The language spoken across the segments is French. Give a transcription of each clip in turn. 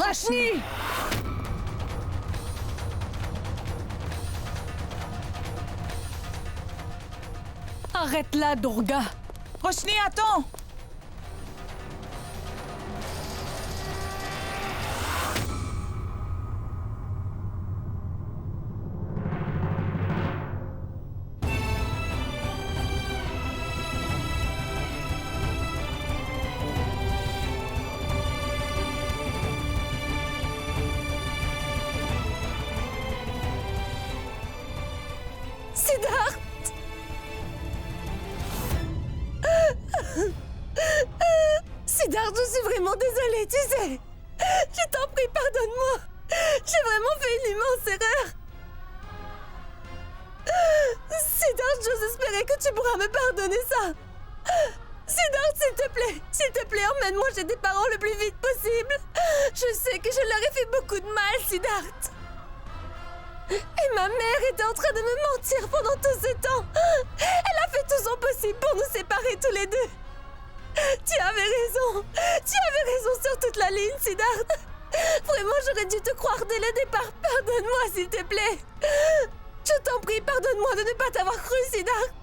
Roshni! Arrête-la, Durga! Roshni, attends! Siddharth! Siddharth, je suis vraiment désolée, tu sais. Je t'en prie, pardonne-moi. J'ai vraiment fait une immense erreur. Siddharth, j'ose espérer que tu pourras me pardonner ça. Siddharth, s'il te plaît, emmène-moi chez tes parents le plus vite possible. Je sais que je leur ai fait beaucoup de mal, Siddharth. Et ma mère était en train de me mentir pendant tout ce temps. Elle a fait tout son possible pour nous séparer tous les deux. Tu avais raison sur toute la ligne, Siddharth. Vraiment, j'aurais dû te croire dès le départ. Pardonne-moi, s'il te plaît. Je t'en prie, pardonne-moi de ne pas t'avoir cru, Siddharth.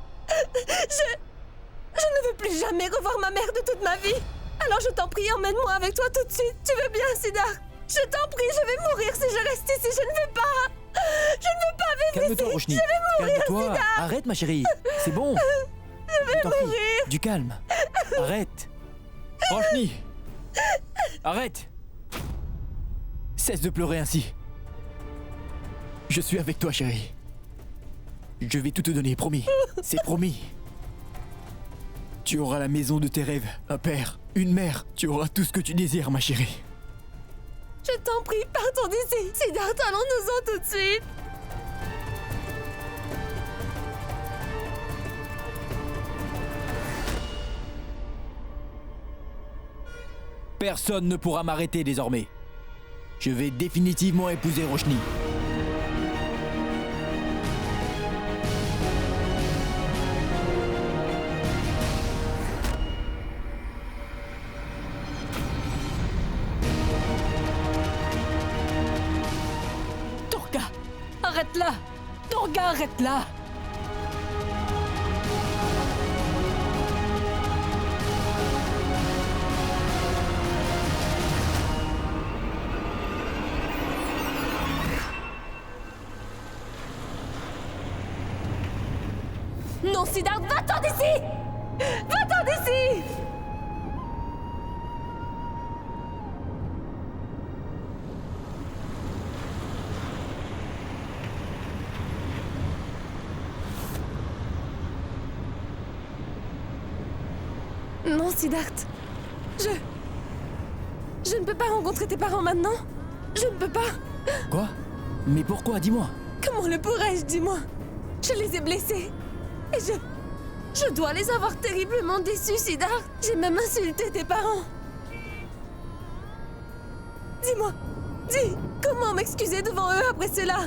Je ne veux plus jamais revoir ma mère de toute ma vie. Alors je t'en prie, emmène-moi avec toi tout de suite. Tu veux bien, Siddharth? Je t'en prie, je vais mourir si je reste ici. Je ne veux pas. Je ne veux pas vivre Calme-toi, ici. Roshni. Je vais mourir, Calme-toi. Siddharth. Arrête, ma chérie. C'est bon. Je vais mourir. Du calme. Arrête. Roshni. Arrête. Cesse de pleurer ainsi. Je suis avec toi, chérie. Je vais tout te donner, promis. C'est promis. Tu auras la maison de tes rêves, un père, une mère. Tu auras tout ce que tu désires, ma chérie. Je t'en prie, partons d'ici. Siddharth, allons-nous-en tout de suite. Personne ne pourra m'arrêter désormais. Je vais définitivement épouser Roshni. Durga! Arrête-la! Durga, arrête-la! Non, Siddharth, va-t'en d'ici! Va-t'en d'ici! Non, Siddharth. Je ne peux pas rencontrer tes parents maintenant. Je ne peux pas. Quoi? Mais pourquoi? Dis-moi. Comment le pourrais-je, dis-moi? Je les ai blessés. Et je dois les avoir terriblement déçus, Siddharth. J'ai même insulté tes parents. Dis-moi, dis, comment m'excuser devant eux après cela?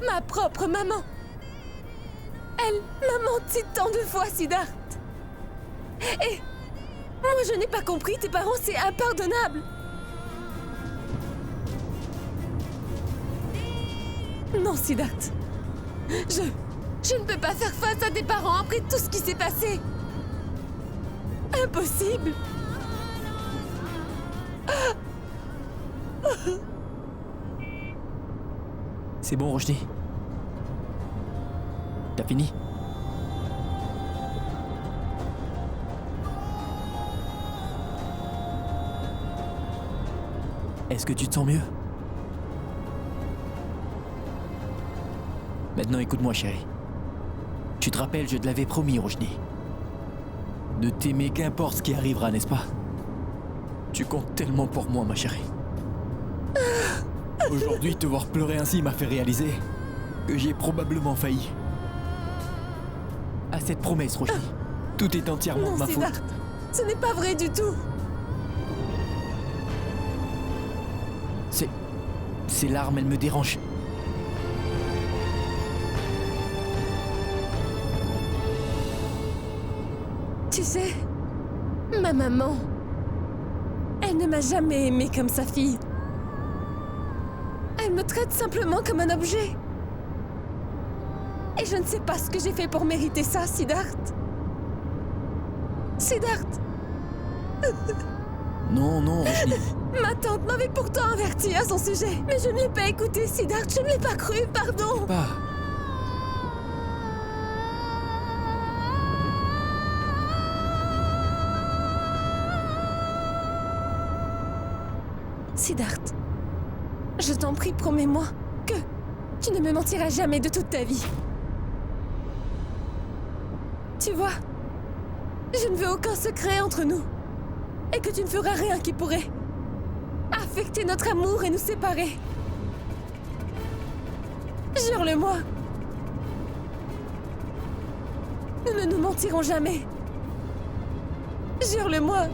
Ma propre maman. Elle m'a menti tant de fois, Siddharth. Et moi, je n'ai pas compris, tes parents, c'est impardonnable. Non, Siddharth. Je ne peux pas faire face à tes parents après tout ce qui s'est passé. Impossible. C'est bon, Roshni. T'as fini? Est-ce que tu te sens mieux? Maintenant, écoute-moi, chérie. Tu te rappelles, je te l'avais promis, Roshni. De t'aimer qu'importe ce qui arrivera, n'est-ce pas? Tu comptes tellement pour moi, ma chérie. Aujourd'hui, te voir pleurer ainsi m'a fait réaliser que j'ai probablement failli à cette promesse, Roshni. Tout est entièrement Non, ma faute. Siddharth, ce n'est pas vrai du tout. Ces larmes, elles me dérangent. Tu sais, ma maman, Elle ne m'a jamais aimée comme sa fille. Elle me traite simplement comme un objet. Et je ne sais pas ce que j'ai fait pour mériter ça, Siddharth. Siddharth, Non, non, Roshni. ma tante m'avait pourtant averti à son sujet. Mais je ne l'ai pas écouté, Siddharth. Je ne l'ai pas cru, pardon. Pas. Siddharth, je t'en prie, promets-moi que tu ne me mentiras jamais de toute ta vie. Tu vois, je ne veux aucun secret entre nous. Et que tu ne feras rien qui pourrait affecter notre amour et nous séparer. Jure-le-moi. Nous ne nous mentirons jamais. Jure-le-moi.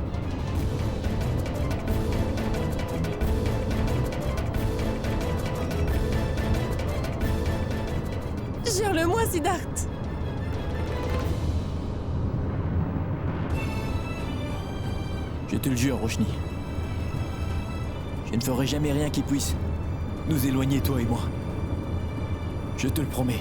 Jure-le-moi, Siddharth. Je te le jure, Roshni. Je ne ferai jamais rien qui puisse nous éloigner, toi et moi. Je te le promets.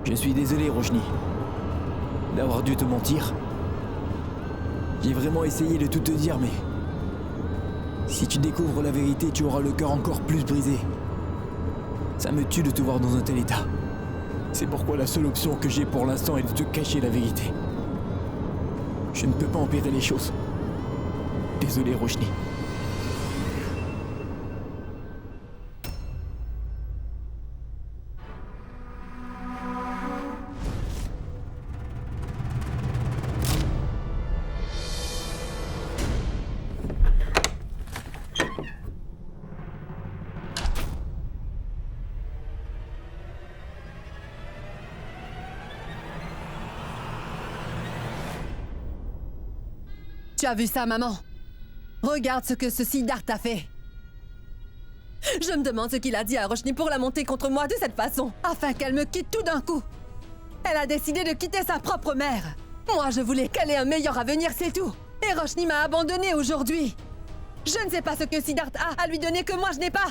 Je suis désolé, Roshni, d'avoir dû te mentir. J'ai vraiment essayé de tout te dire, mais si tu découvres la vérité, tu auras le cœur encore plus brisé. Ça me tue de te voir dans un tel état. C'est pourquoi la seule option que j'ai pour l'instant est de te cacher la vérité. Je ne peux pas empirer les choses. Désolé, Roshni. Tu as vu ça, maman? Regarde ce que ce Siddharth a fait. Je me demande ce qu'il a dit à Roshni pour la monter contre moi de cette façon. Afin qu'elle me quitte tout d'un coup. Elle a décidé de quitter sa propre mère. Moi, je voulais qu'elle ait un meilleur avenir, c'est tout. Et Roshni m'a abandonnée aujourd'hui. Je ne sais pas ce que Siddharth a à lui donner que moi je n'ai pas.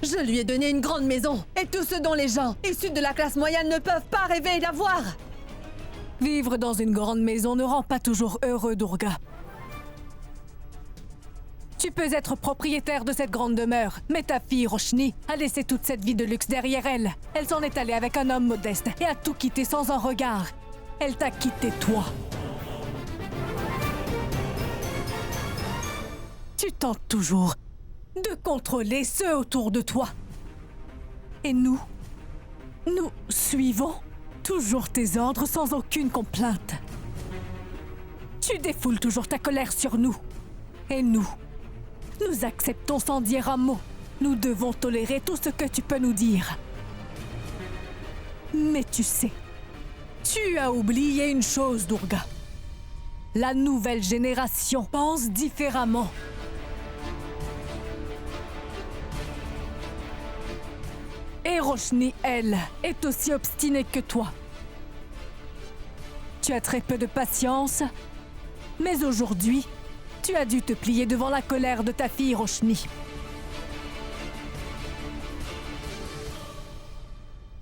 Je lui ai donné une grande maison. Et tout ce dont les gens issus de la classe moyenne ne peuvent pas rêver d'avoir. Vivre dans une grande maison ne rend pas toujours heureux, Durga. Tu peux être propriétaire de cette grande demeure, mais ta fille, Roshni, a laissé toute cette vie de luxe derrière elle. Elle s'en est allée avec un homme modeste et a tout quitté sans un regard. Elle t'a quitté, toi. Tu tentes toujours de contrôler ceux autour de toi. Et nous suivons toujours tes ordres sans aucune complainte. Tu défoules toujours ta colère sur nous. Et nous acceptons sans dire un mot. Nous devons tolérer tout ce que tu peux nous dire. Mais tu sais, tu as oublié une chose, Durga. La nouvelle génération pense différemment. Et Roshni, elle, est aussi obstinée que toi. Tu as très peu de patience, mais aujourd'hui, tu as dû te plier devant la colère de ta fille, Roshni.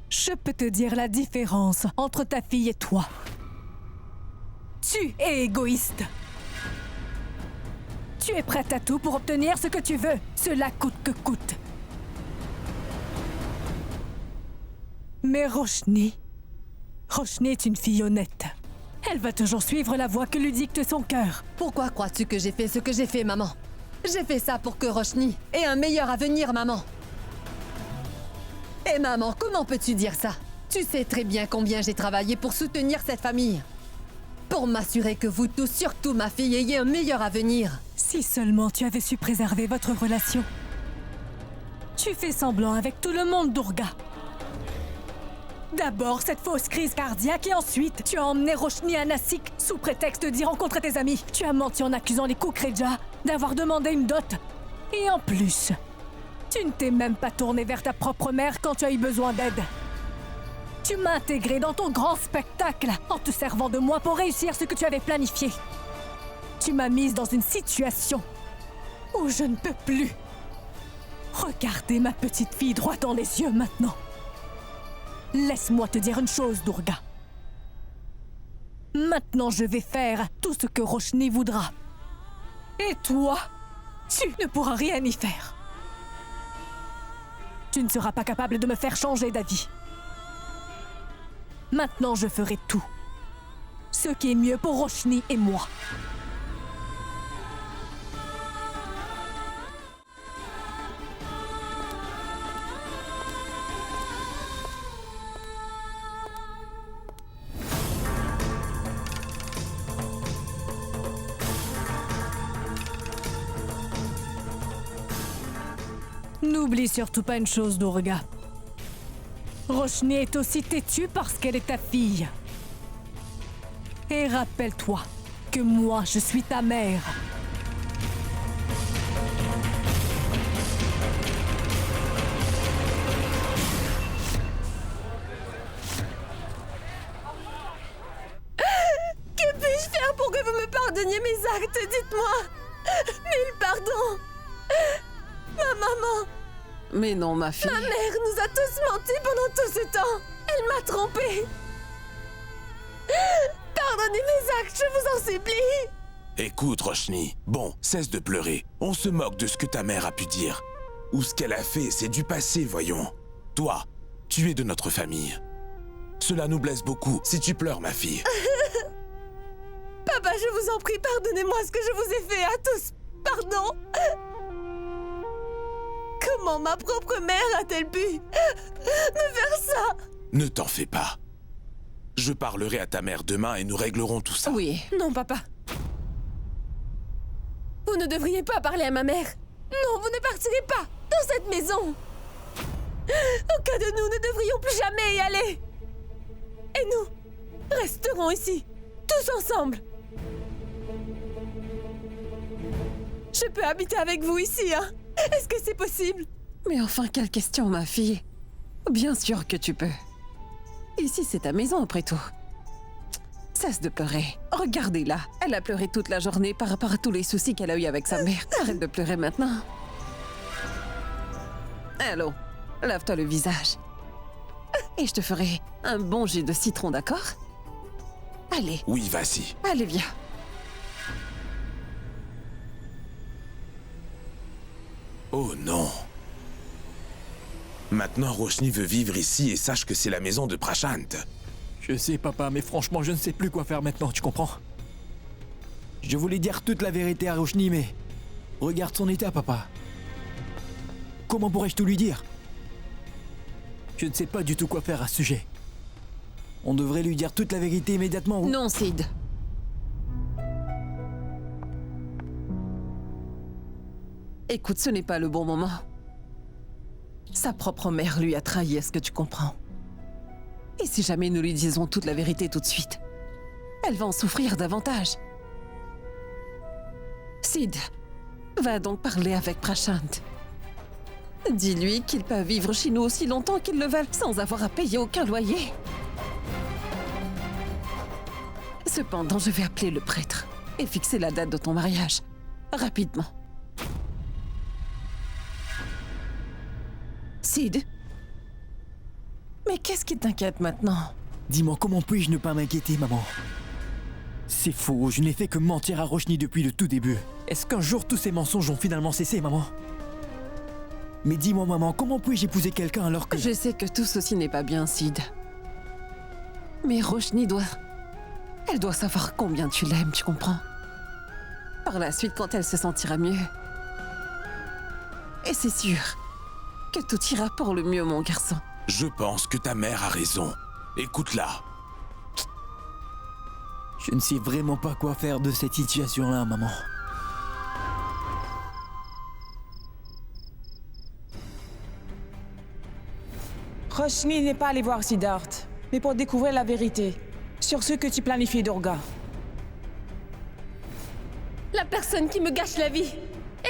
Je peux te dire la différence entre ta fille et toi. Tu es égoïste. Tu es prête à tout pour obtenir ce que tu veux, cela coûte que coûte. Mais Roshni est une fille honnête. Elle va toujours suivre la voie que lui dicte son cœur. Pourquoi crois-tu que j'ai fait ce que j'ai fait, maman? J'ai fait ça pour que Roshni ait un meilleur avenir, maman. Et maman, comment peux-tu dire ça? Tu sais très bien combien j'ai travaillé pour soutenir cette famille. Pour m'assurer que vous tous, surtout ma fille, ayez un meilleur avenir. Si seulement tu avais su préserver votre relation. Tu fais semblant avec tout le monde, Durga. D'abord, cette fausse crise cardiaque et ensuite, tu as emmené Roshni à Nasik sous prétexte d'y rencontrer tes amis. Tu as menti en accusant les Kukreja d'avoir demandé une dot. Et en plus, Tu ne t'es même pas tourné vers ta propre mère quand tu as eu besoin d'aide. Tu m'as intégré dans ton grand spectacle en te servant de moi pour réussir ce que tu avais planifié. Tu m'as mise dans une situation où je ne peux plus regarder ma petite fille droit dans les yeux maintenant. Laisse-moi te dire une chose, Durga. Maintenant, je vais faire tout ce que Roshni voudra. Et toi, tu ne pourras rien y faire. Tu ne seras pas capable de me faire changer d'avis. Maintenant, je ferai tout. Ce qui est mieux pour Roshni et moi. N'oublie surtout pas une chose, Durga. Roshni est aussi têtue parce qu'elle est ta fille. Et rappelle-toi que moi, je suis ta mère. Que puis-je faire pour que vous me pardonniez mes actes? Dites-moi. Mille pardons. Ma maman, Mais non, ma fille. ma mère nous a tous menti pendant tout ce temps. Elle m'a trompée. Pardonnez mes actes, je vous en supplie. Écoute, Roshni, bon, cesse de pleurer. On se moque de ce que ta mère a pu dire. Ou ce qu'elle a fait, c'est du passé, voyons. Toi, tu es de notre famille. Cela nous blesse beaucoup si tu pleures, ma fille. Papa, je vous en prie, pardonnez-moi ce que je vous ai fait à tous. Pardon. Comment ma propre mère a-t-elle pu me faire ça? Ne t'en fais pas. Je parlerai à ta mère demain et nous réglerons tout ça. Oui. Non, papa. Vous ne devriez pas parler à ma mère. Non, vous ne partirez pas dans cette maison. Aucun de nous ne devrions plus jamais y aller. Et nous resterons ici, tous ensemble. Je peux habiter avec vous ici, hein? Est-ce que c'est possible? Mais enfin, quelle question, ma fille. Bien sûr que tu peux. Ici, c'est ta maison, après tout. Cesse de pleurer. Regardez-la. Elle a pleuré toute la journée par rapport à tous les soucis qu'elle a eu avec sa mère. Arrête de pleurer maintenant. Allons, lave-toi le visage. Et je te ferai un bon jus de citron, d'accord? Allez, Oui, vas-y. allez, viens. Oh non. Maintenant, Roshni veut vivre ici et sache que c'est la maison de Prashant. Je sais, papa, mais franchement, je ne sais plus quoi faire maintenant, tu comprends? Je voulais dire toute la vérité à Roshni, mais... Regarde son état, papa. Comment pourrais-je tout lui dire? Je ne sais pas du tout quoi faire à ce sujet. On devrait lui dire toute la vérité immédiatement ou... Non, Sid. Écoute, ce n'est pas le bon moment. Sa propre mère lui a trahi, est-ce que tu comprends? Et si jamais nous lui disons toute la vérité tout de suite, elle va en souffrir davantage. Sid, va donc parler avec Prashant. Dis-lui qu'il peut vivre chez nous aussi longtemps qu'il le veut sans avoir à payer aucun loyer. Cependant, je vais appeler le prêtre et fixer la date de ton mariage. Rapidement. Sid? Mais qu'est-ce qui t'inquiète maintenant? Dis-moi, comment puis-je ne pas m'inquiéter, maman? C'est faux, je n'ai fait que mentir à Roshni depuis le tout début. Est-ce qu'un jour tous ces mensonges ont finalement cessé, maman? Mais dis-moi, maman, comment puis-je épouser quelqu'un alors que... Je sais que tout ceci n'est pas bien, Sid. Mais Roshni doit... Elle doit savoir combien tu l'aimes, tu comprends? Par la suite, quand elle se sentira mieux... Et c'est sûr que tout ira pour le mieux, mon garçon. Je pense que ta mère a raison. Écoute-la. Je ne sais vraiment pas quoi faire de cette situation-là, maman. Roshni n'est pas allé voir Siddharth, mais pour découvrir la vérité sur ce que tu planifies, Durga. La personne qui me gâche la vie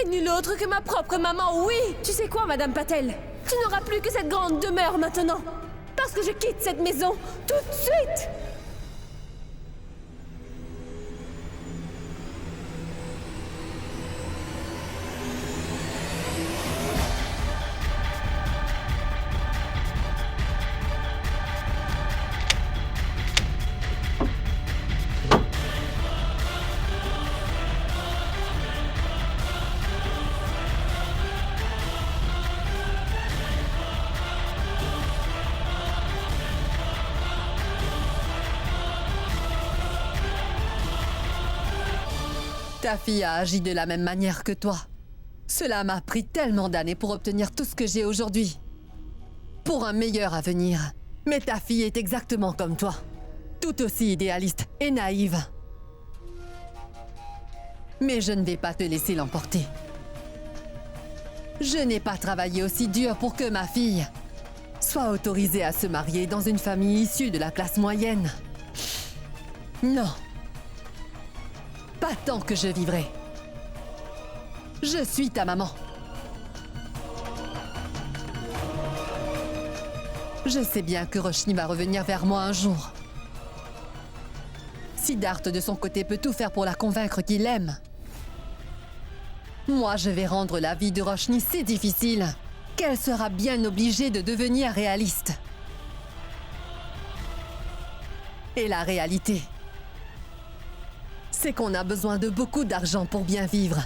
Et nul autre que ma propre maman, oui! Tu sais quoi, Madame Patel? Tu n'auras plus que cette grande demeure maintenant! Parce que je quitte cette maison tout de suite! Ta fille a agi de la même manière que toi. Cela m'a pris tellement d'années pour obtenir tout ce que j'ai aujourd'hui. Pour un meilleur avenir. Mais ta fille est exactement comme toi. Tout aussi idéaliste et naïve. Mais je ne vais pas te laisser l'emporter. Je n'ai pas travaillé aussi dur pour que ma fille soit autorisée à se marier dans une famille issue de la classe moyenne. Non. Pas tant que je vivrai. Je suis ta maman. Je sais bien que Roshni va revenir vers moi un jour. Siddharth, de son côté, peut tout faire pour la convaincre qu'il aime. Moi, je vais rendre la vie de Roshni si difficile qu'elle sera bien obligée de devenir réaliste. Et la réalité, c'est qu'on a besoin de beaucoup d'argent pour bien vivre.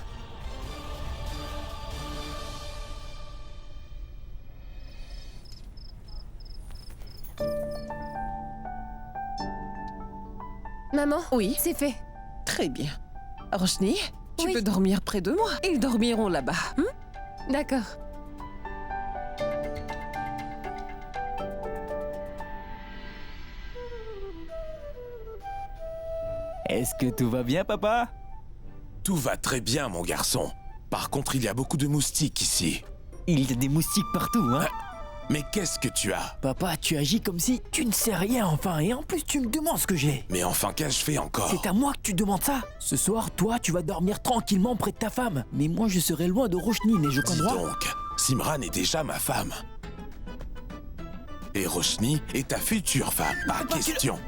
Maman? Oui. C'est fait. Très bien. Roshni, tu Oui. peux dormir près de moi. Ils dormiront là-bas. D'accord. Est-ce que tout va bien, papa? Tout va très bien, mon garçon. Par contre, il y a beaucoup de moustiques ici. Il y a des moustiques partout, hein? Mais qu'est-ce que tu as? Papa, tu agis comme si tu ne sais rien, enfin, et en plus tu me demandes ce que j'ai. Mais enfin, qu'ai-je fait encore? C'est à moi que tu demandes ça. Ce soir, toi, tu vas dormir tranquillement près de ta femme. Mais moi, je serai loin de Roshni, n'ai-je aucun Dis droit? donc, Simran est déjà ma femme. Et Roshni est ta future femme, pas Papa, question.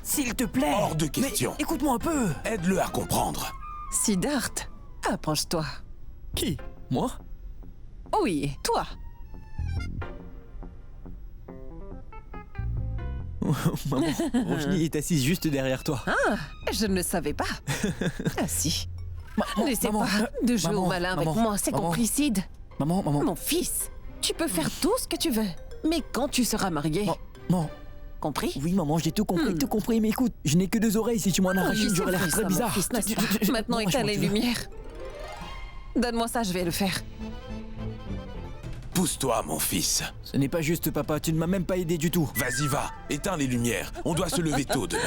S'il te plaît. Hors de question. Mais écoute-moi un peu. Aide-le à comprendre. Siddharth, approche-toi. Qui? Moi? Oui, toi. Maman, Roshni est assise juste derrière toi. Ah, je ne le savais pas. Ah si. N'essaie maman, pas de jouer au maman, malin avec maman, moi, c'est maman. compris, Sid. Maman. Mon fils, tu peux faire tout ce que tu veux. Mais quand tu seras marié, Maman. compris? Oui, maman, j'ai tout compris, mais écoute, je n'ai que 2 oreilles, si tu m'en arraches Oui, une, c'est j'aurais l'air vrai, très ça, mon bizarre. fils, n'est-ce pas? Maintenant, Maman, éteins les tu veux. lumières. Donne-moi ça, je vais le faire. Pousse-toi, mon fils. Ce n'est pas juste, papa, tu ne m'as même pas aidé du tout. Vas-y, va. Éteins les lumières. On doit se lever tôt demain.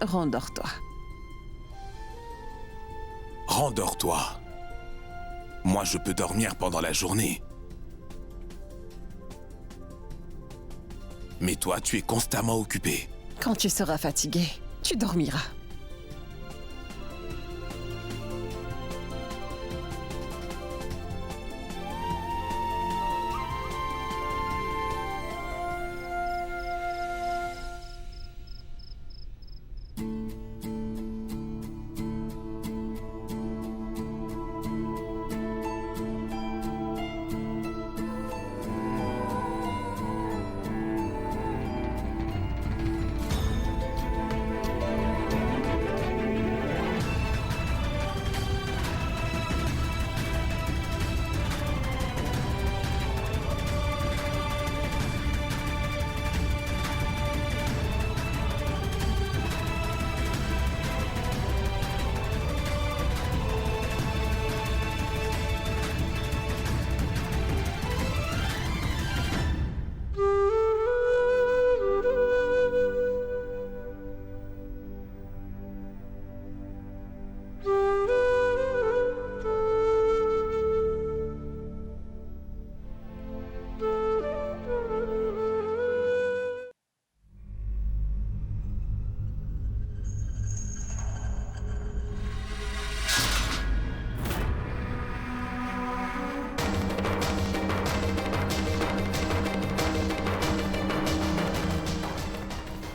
Rendors-toi. Rendors-toi. Moi, je peux dormir pendant la journée. Mais toi, tu es constamment occupé. Quand tu seras fatigué, tu dormiras.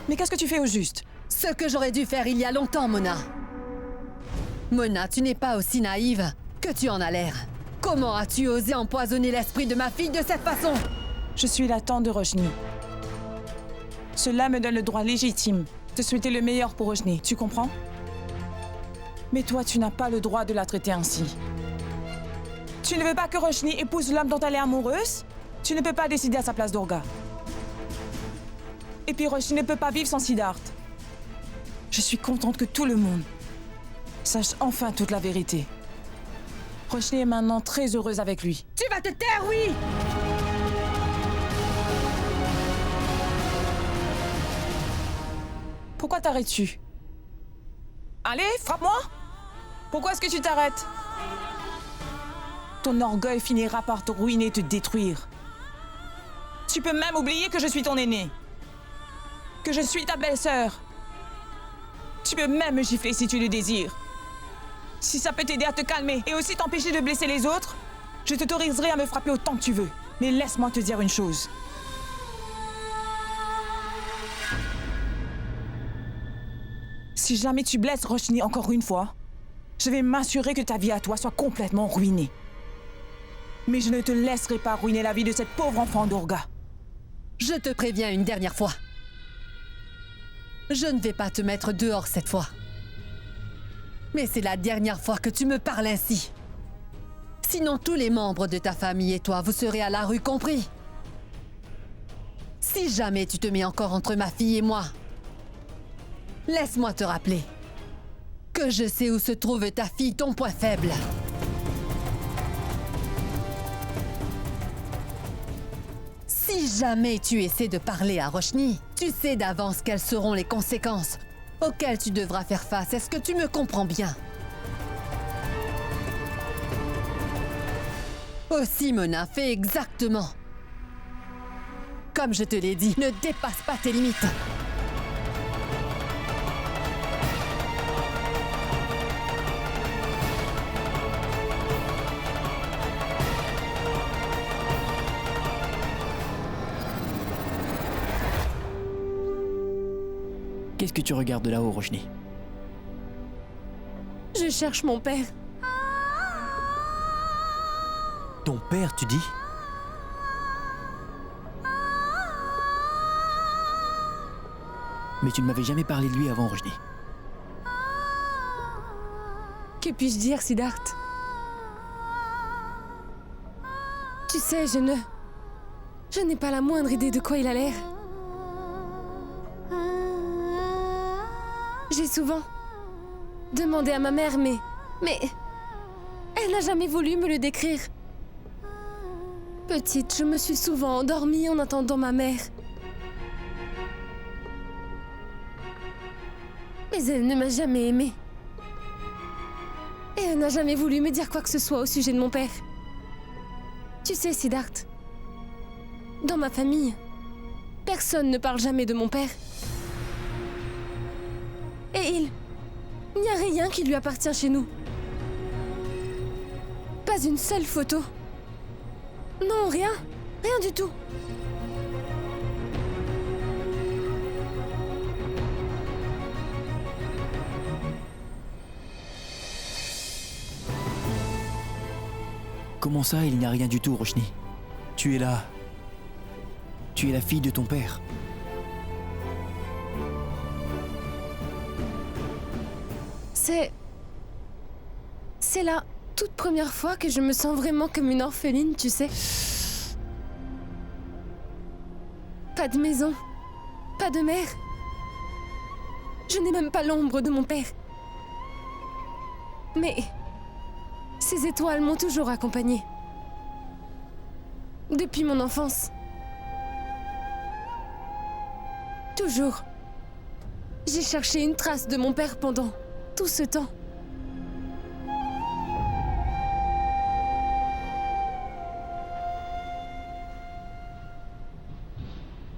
Mais qu'est-ce que tu fais au juste? Ce que j'aurais dû faire il y a longtemps, Mona. Mona, tu n'es pas aussi naïve que tu en as l'air. Comment as-tu osé empoisonner l'esprit de ma fille de cette façon? Je suis la tante de Roshni. Cela me donne le droit légitime de souhaiter le meilleur pour Roshni, tu comprends? Mais toi, tu n'as pas le droit de la traiter ainsi. Tu ne veux pas que Roshni épouse l'homme dont elle est amoureuse? Tu ne peux pas décider à sa place, Durga. Et puis Roshni ne peut pas vivre sans Siddharth. Je suis contente que tout le monde sache enfin toute la vérité. Roshni est maintenant très heureuse avec lui. Tu vas te taire, oui! Pourquoi t'arrêtes-tu? Allez, frappe-moi! Pourquoi est-ce que tu t'arrêtes? Ton orgueil finira par te ruiner et te détruire. Tu peux même oublier que je suis ton aîné. Que je suis ta belle-sœur. Tu peux même me gifler si tu le désires. Si ça peut t'aider à te calmer et aussi t'empêcher de blesser les autres, je t'autoriserai à me frapper autant que tu veux. Mais laisse-moi te dire une chose. Si jamais tu blesses Roshni encore une fois, je vais m'assurer que ta vie à toi soit complètement ruinée. Mais je ne te laisserai pas ruiner la vie de cette pauvre enfant Durga. Je te préviens une dernière fois. Je ne vais pas te mettre dehors cette fois. Mais c'est la dernière fois que tu me parles ainsi. Sinon, tous les membres de ta famille et toi, vous serez à la rue compris. Si jamais tu te mets encore entre ma fille et moi, laisse-moi te rappeler que je sais où se trouve ta fille, ton point faible. Si jamais tu essaies de parler à Roshni, tu sais d'avance quelles seront les conséquences auxquelles tu devras faire face. Est-ce que tu me comprends bien? Aussi, Mona, fais exactement comme je te l'ai dit, ne dépasse pas tes limites. Qu'est-ce que tu regardes de là-haut, Roshni? Je cherche mon père. Ton père, tu dis? Mais tu ne m'avais jamais parlé de lui avant, Roshni. Que puis-je dire, Siddharth? Tu sais, je n'ai pas la moindre idée de quoi il a l'air. J'ai souvent demandé à ma mère, mais elle n'a jamais voulu me le décrire. Petite, je me suis souvent endormie en attendant ma mère. Mais elle ne m'a jamais aimée. Et elle n'a jamais voulu me dire quoi que ce soit au sujet de mon père. Tu sais, Siddharth, dans ma famille, personne ne parle jamais de mon père. Et il n'y a rien qui lui appartient chez nous. Pas une seule photo. Non, rien. Rien du tout. Comment ça, il n'y a rien du tout, Roshni? Tu es là. Tu es la fille de ton père. C'est la toute première fois que je me sens vraiment comme une orpheline, tu sais. Pas de maison, pas de mère. Je n'ai même pas l'ombre de mon père. Mais ces étoiles m'ont toujours accompagnée. Depuis mon enfance. Toujours. J'ai cherché une trace de mon père pendant tout ce temps.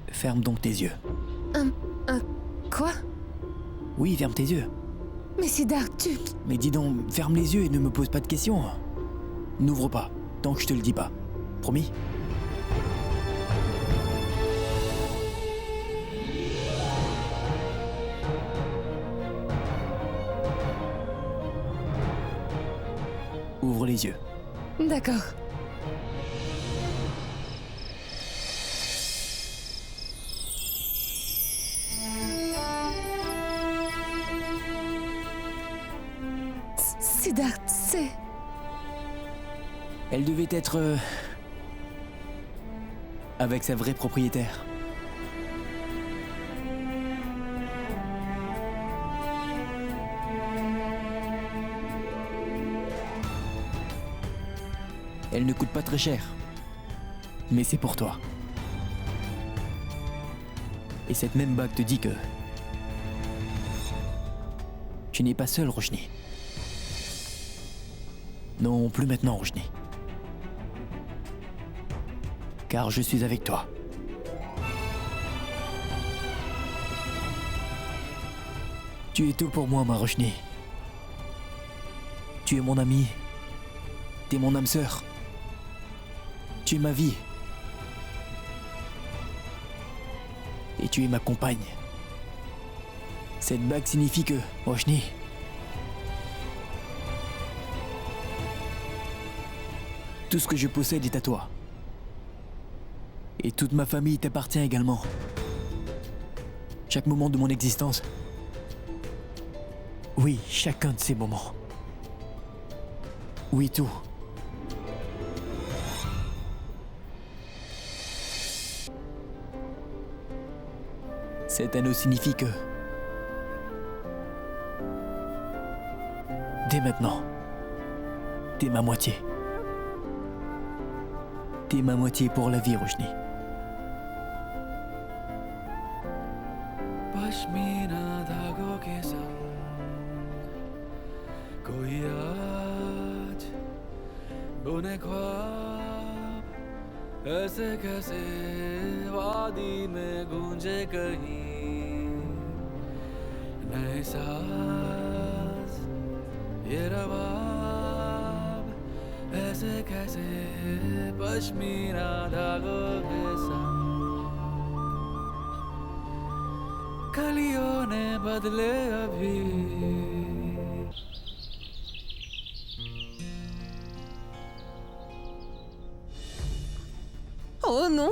Ferme donc tes yeux. Quoi? Oui, ferme tes yeux. Mais Siddharth, tu... Mais dis donc, ferme les yeux et ne me pose pas de questions. N'ouvre pas, tant que je te le dis pas. Promis? mes yeux. D'accord. Siddharth, c'est... Elle devait être... avec sa vraie propriétaire. Elle ne coûte pas très cher. Mais c'est pour toi. Et cette même bague te dit que... tu n'es pas seul, Roshni. Non, plus maintenant, Roshni. Car je suis avec toi. Tu es tout pour moi, ma Roshni. Tu es mon ami. T'es mon âme sœur. Tu es ma vie. Et tu es ma compagne. Cette bague signifie que, Roshni, tout ce que je possède est à toi. Et toute ma famille t'appartient également. Chaque moment de mon existence. Oui, chacun de ces moments. Oui, tout. Cet anneau signifie que... dès maintenant, t'es ma moitié. T'es ma moitié pour la vie, Roshni. Pashmina धागों के संग कोई आज बुने ख्वाब ऐसे कैसे वादी में गूंजे कहीं नए साज ये रवाब ऐसे कैसे पश्मीना धागों के संग कलियों ने बदले अभी Oh non!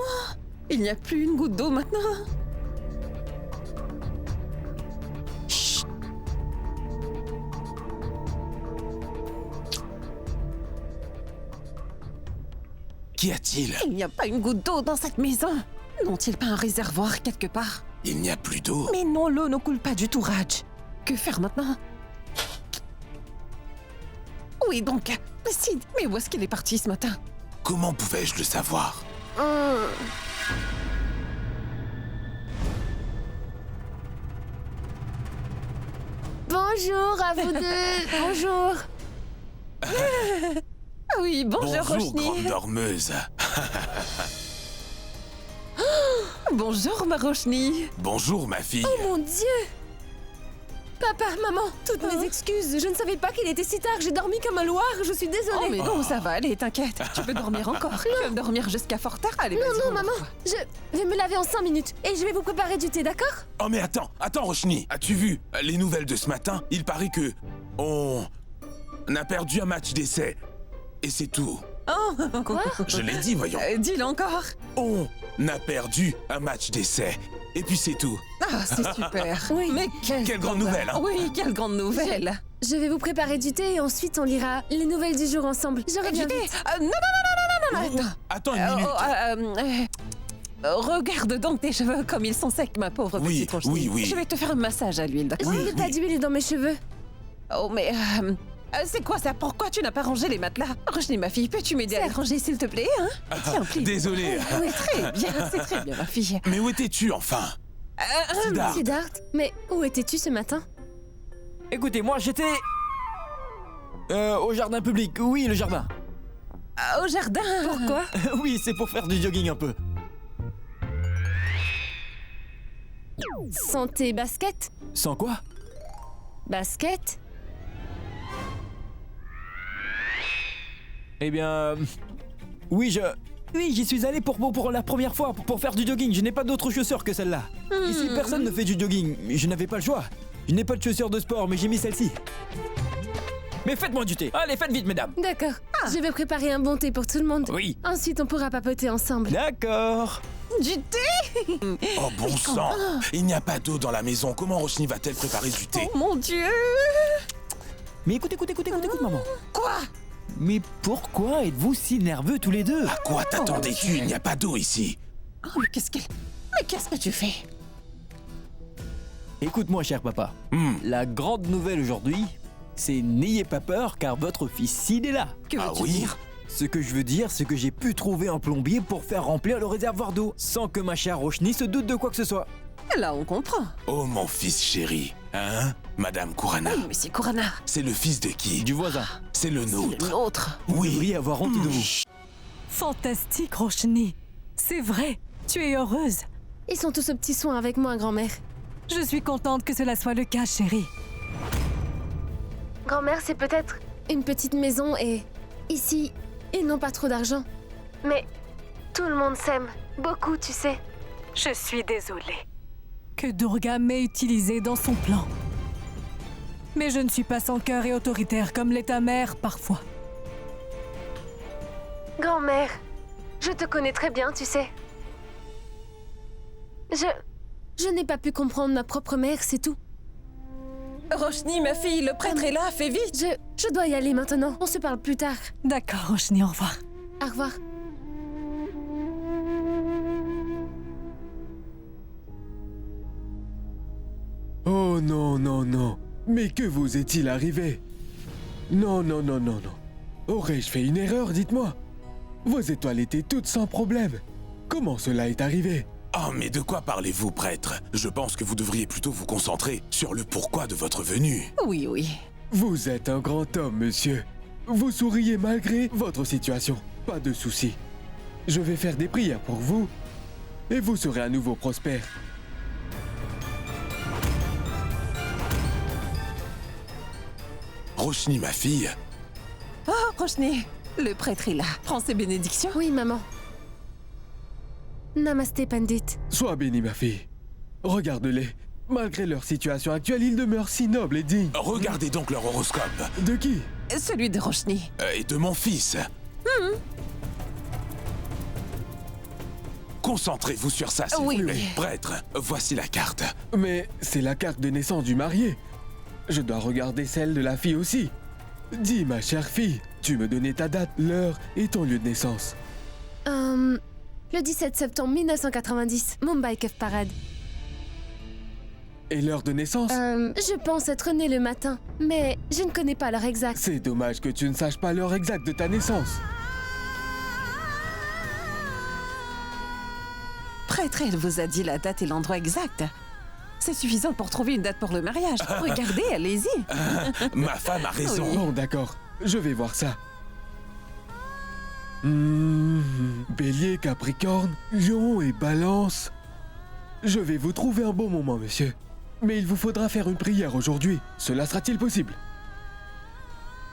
Il n'y a plus une goutte d'eau maintenant. Chut. Qu'y a-t-il? Il n'y a pas une goutte d'eau dans cette maison. N'ont-ils pas un réservoir quelque part? Il n'y a plus d'eau. Mais non, l'eau ne coule pas du tout, Raj. Que faire maintenant? Oui, donc, Sid, mais où est-ce qu'il est parti ce matin? Comment pouvais-je le savoir? Bonjour à vous deux. Bonjour. Ah oui, bonjour Roshni. grande dormeuse. Bonjour ma Roshni. Bonjour, ma fille. Oh mon Dieu. Papa, maman, toutes mes excuses. Je ne savais pas qu'il était si tard. J'ai dormi comme un loir. Je suis désolée. Oh mais non, ça va, allez, t'inquiète. Tu peux dormir encore. Tu peux dormir jusqu'à fort tard. Allez, Non, vas-y, non, remets-toi. maman. Je vais me laver en 5 minutes. Et je vais vous préparer du thé, d'accord? Oh, mais attends, Roshni. As-tu vu les nouvelles de ce matin? Il paraît que... on a perdu un match d'essai. Et c'est tout. Oh, Quoi? Je l'ai dit, voyons. Dis-le encore. On a perdu un match d'essai. Et puis c'est tout. Ah, c'est super. Oui. Mais Quelle grande nouvelle, hein. Oui, quelle grande nouvelle. Je vais vous préparer du thé et ensuite on lira les nouvelles du jour ensemble. Je reviens Du thé. vite. Non, attends. Attends une minute. Regarde donc tes cheveux comme ils sont secs, ma pauvre Oui, petite Roshni. oui. Je vais te faire un massage à l'huile, d'accord? Je ne veux pas d'huile dans mes cheveux. Oh, mais... c'est quoi ça? Pourquoi tu n'as pas rangé les matelas? Roshni, ma fille, peux-tu m'aider à les ranger, s'il te plaît, hein? Tiens, plie. Désolé. Oui, très bien, c'est très bien, ma fille. Mais où étais-tu, enfin? Siddharth. Siddharth, mais où étais-tu ce matin? Écoutez, moi j'étais... au jardin public, oui, le jardin. Au jardin. Pourquoi? Oui, c'est pour faire du jogging un peu. Sans tes baskets? Sans quoi? Baskets? Eh bien... oui, j'y suis allé pour la première fois, pour faire du jogging. Je n'ai pas d'autres chaussures que celle-là. Ici, personne ne fait du jogging. Je n'avais pas le choix. Je n'ai pas de chaussures de sport, mais j'ai mis celle-ci. Mais faites-moi du thé. Allez, faites vite, mesdames. D'accord. Je vais préparer un bon thé pour tout le monde. Oui. Ensuite, on pourra papoter ensemble. D'accord. Du thé? Oh bon sang! Il n'y a pas d'eau dans la maison. Comment Roshni va-t-elle préparer du thé? Oh mon Dieu! Mais écoutez, maman. Quoi? Mais pourquoi êtes-vous si nerveux tous les deux? À quoi t'attendais-tu? Il n'y a pas d'eau ici. Oh, mais qu'est-ce que tu fais? Écoute-moi, cher papa. La grande nouvelle aujourd'hui, c'est n'ayez pas peur car votre fils Sid est là. Que Ah veux-tu oui? dire? Ce que je veux dire, c'est que j'ai pu trouver un plombier pour faire remplir le réservoir d'eau, sans que ma chère Roshni se doute de quoi que ce soit. Là, on comprend. Oh mon fils chéri. Hein? Madame Kurana. Oui, monsieur Kurana. C'est le fils de qui? Du voisin. C'est le C'est nôtre. le nôtre. Vous Oui. devriez avoir honte de vous. Fantastique, Roshni. C'est vrai, tu es heureuse. Ils sont tous aux petits soins avec moi, grand-mère. Je suis contente que cela soit le cas, chérie. Grand-mère, c'est peut-être une petite maison et ici, ils n'ont pas trop d'argent. Mais tout le monde s'aime. Beaucoup, tu sais. Je suis désolée que Durga m'ait utilisée dans son plan. Mais je ne suis pas sans cœur et autoritaire comme l'est ta mère parfois. Grand-mère, je te connais très bien, tu sais. Je n'ai pas pu comprendre ma propre mère, c'est tout. Roshni, ma fille, le prêtre est là, fais vite! Je dois y aller maintenant. On se parle plus tard. D'accord, Roshni, au revoir. Au revoir. Oh non, non, non. Mais que vous est-il arrivé? Non, non, non, non, non. Aurais-je fait une erreur, dites-moi? Vos étoiles étaient toutes sans problème. Comment cela est arrivé? Oh, mais de quoi parlez-vous, prêtre? Je pense que vous devriez plutôt vous concentrer sur le pourquoi de votre venue. Oui, oui. Vous êtes un grand homme, monsieur. Vous souriez malgré votre situation. Pas de souci. Je vais faire des prières pour vous et vous serez à nouveau prospère. Roshni, ma fille, Oh, Roshni, le prêtre est là. Prends ses bénédictions. Oui, maman. Namasté, Pandit. Sois bénie, ma fille. Regarde-les. Malgré leur situation actuelle, ils demeurent si nobles et dignes. regardez donc leur horoscope. De qui? Celui de Roshni. Et de mon fils. Concentrez-vous sur ça, s'il Oui, vous plaît. oui. Prêtre, voici la carte. Mais c'est la carte de naissance du marié. Je dois regarder celle de la fille aussi. Dis, ma chère fille, tu me donnais ta date, l'heure et ton lieu de naissance. Le 17 septembre 1990, Mumbai Kev Parade. Et l'heure de naissance? Je pense être née le matin, mais je ne connais pas l'heure exacte. C'est dommage que tu ne saches pas l'heure exacte de ta naissance. Prêtre, elle vous a dit la date et l'endroit exact. C'est suffisant pour trouver une date pour le mariage. Regardez, allez-y. Ma femme a raison. Bon, d'accord, je vais voir ça. Bélier, Capricorne, Lion et Balance. Je vais vous trouver un bon moment, monsieur. Mais il vous faudra faire une prière aujourd'hui. Cela sera-t-il possible?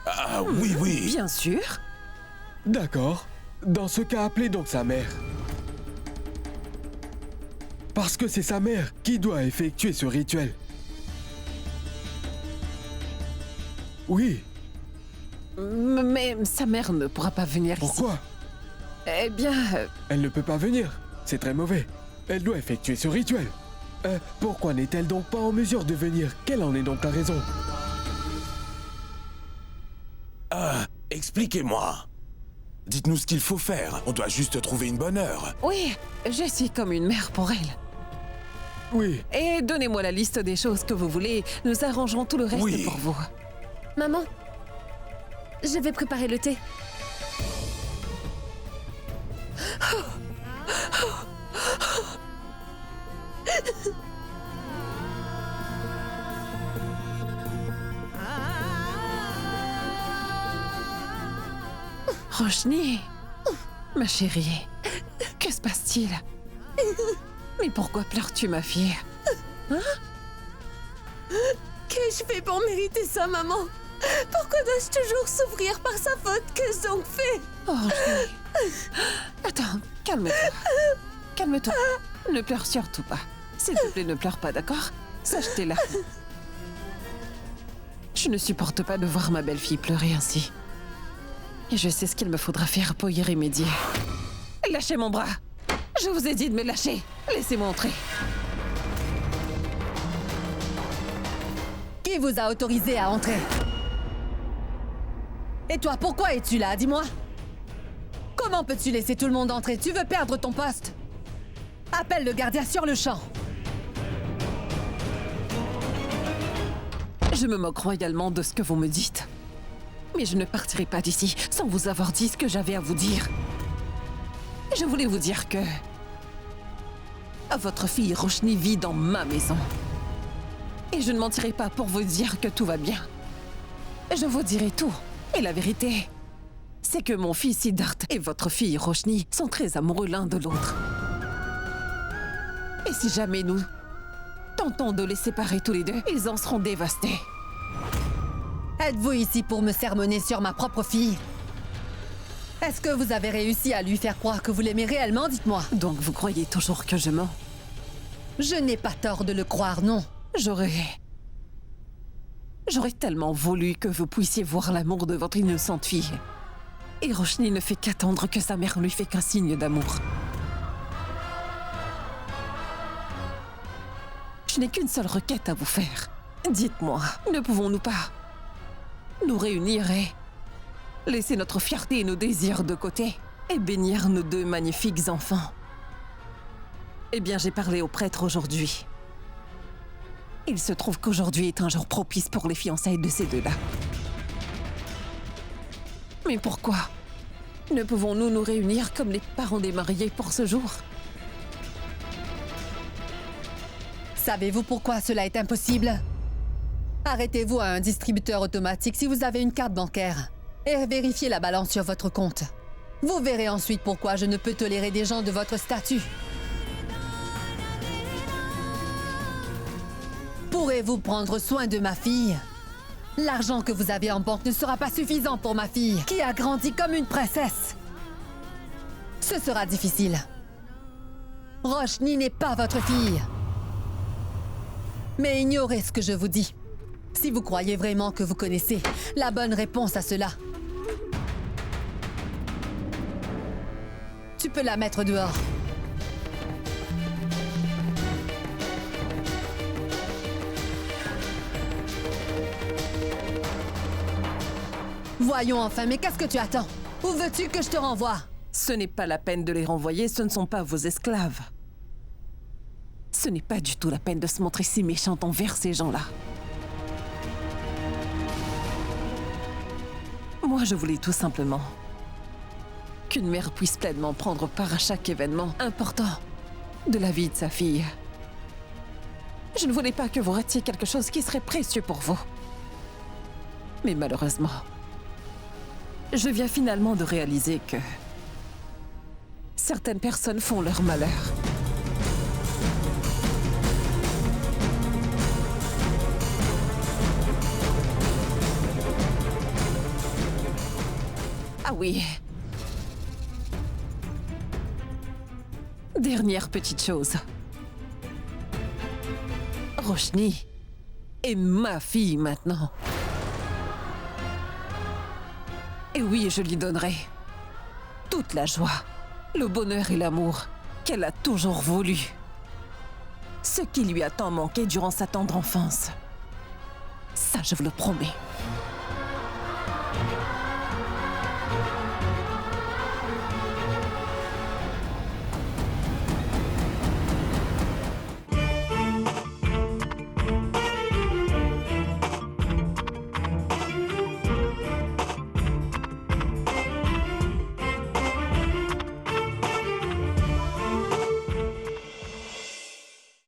Ah oui, oui. Bien sûr. D'accord. Dans ce cas, appelez donc sa mère. Parce que c'est sa mère qui doit effectuer ce rituel. Oui. Mais sa mère ne pourra pas venir ici. Pourquoi? Eh bien, Elle ne peut pas venir. C'est très mauvais. Elle doit effectuer ce rituel. Pourquoi n'est-elle donc pas en mesure de venir? Quelle en est donc la raison? Expliquez-moi. Dites-nous ce qu'il faut faire. On doit juste trouver une bonne heure. oui, je suis comme une mère pour elle. Oui. Et donnez-moi la liste des choses que vous voulez. Nous arrangerons tout le reste Oui. pour vous. Maman, je vais préparer le thé. Roshni, ma chérie, que se passe-t-il? Mais pourquoi pleures-tu, ma fille? Qu'ai-je fait pour mériter ça, maman? Pourquoi dois-je toujours souffrir par sa faute? Qu'ai-je donc fait? Oh, Roshni. Attends, calme-toi. Calme-toi. Ne pleure surtout pas. S'il te plaît, ne pleure pas, d'accord? Sache tes larmes. Je ne supporte pas de voir ma belle-fille pleurer ainsi. Et je sais ce qu'il me faudra faire pour y remédier. Lâchez mon bras! Je vous ai dit de me lâcher! Laissez-moi entrer! Qui vous a autorisé à entrer? Et toi, pourquoi es-tu là? Dis-moi. Comment peux-tu laisser tout le monde entrer? Tu veux perdre ton poste? Appelle le gardien sur le champ. Je me moque royalement de ce que vous me dites. Mais je ne partirai pas d'ici sans vous avoir dit ce que j'avais à vous dire. Je voulais vous dire que... votre fille Roshni vit dans ma maison. Et je ne mentirai pas pour vous dire que tout va bien. Je vous dirai tout. Et la vérité, c'est que mon fils Siddharth et votre fille Roshni sont très amoureux l'un de l'autre. Et si jamais nous tentons de les séparer tous les deux, ils en seront dévastés. Êtes-vous ici pour me sermonner sur ma propre fille? Est-ce que vous avez réussi à lui faire croire que vous l'aimez réellement? Dites-moi. Donc vous croyez toujours que je mens? Je n'ai pas tort de le croire, non. J'aurais tellement voulu que vous puissiez voir l'amour de votre innocente fille. Et Roshni ne fait qu'attendre que sa mère lui fait qu'un signe d'amour. Je n'ai qu'une seule requête à vous faire. Dites-moi, ne pouvons-nous pas nous réunir et laisser notre fierté et nos désirs de côté et bénir nos deux magnifiques enfants? Eh bien, j'ai parlé au prêtre aujourd'hui. Il se trouve qu'aujourd'hui est un jour propice pour les fiançailles de ces deux-là. Mais pourquoi ne pouvons-nous nous réunir comme les parents des mariés pour ce jour? Savez-vous pourquoi cela est impossible? Arrêtez-vous à un distributeur automatique si vous avez une carte bancaire et vérifiez la balance sur votre compte. Vous verrez ensuite pourquoi je ne peux tolérer des gens de votre statut. Pourrez-vous prendre soin de ma fille? L'argent que vous avez en banque ne sera pas suffisant pour ma fille, qui a grandi comme une princesse. Ce sera difficile. Roshni n'est pas votre fille. Mais ignorez ce que je vous dis. Si vous croyez vraiment que vous connaissez la bonne réponse à cela. Tu peux la mettre dehors. Voyons enfin, mais qu'est-ce que tu attends? Où veux-tu que je te renvoie? Ce n'est pas la peine de les renvoyer, ce ne sont pas vos esclaves. Ce n'est pas du tout la peine de se montrer si méchante envers ces gens-là. Moi, je voulais tout simplement qu'une mère puisse pleinement prendre part à chaque événement important de la vie de sa fille. Je ne voulais pas que vous ratiez quelque chose qui serait précieux pour vous. Mais malheureusement, je viens finalement de réaliser que certaines personnes font leur malheur. Ah oui. Dernière petite chose. Roshni est ma fille maintenant. Et oui, je lui donnerai toute la joie, le bonheur et l'amour qu'elle a toujours voulu. Ce qui lui a tant manqué durant sa tendre enfance. Ça, je vous le promets.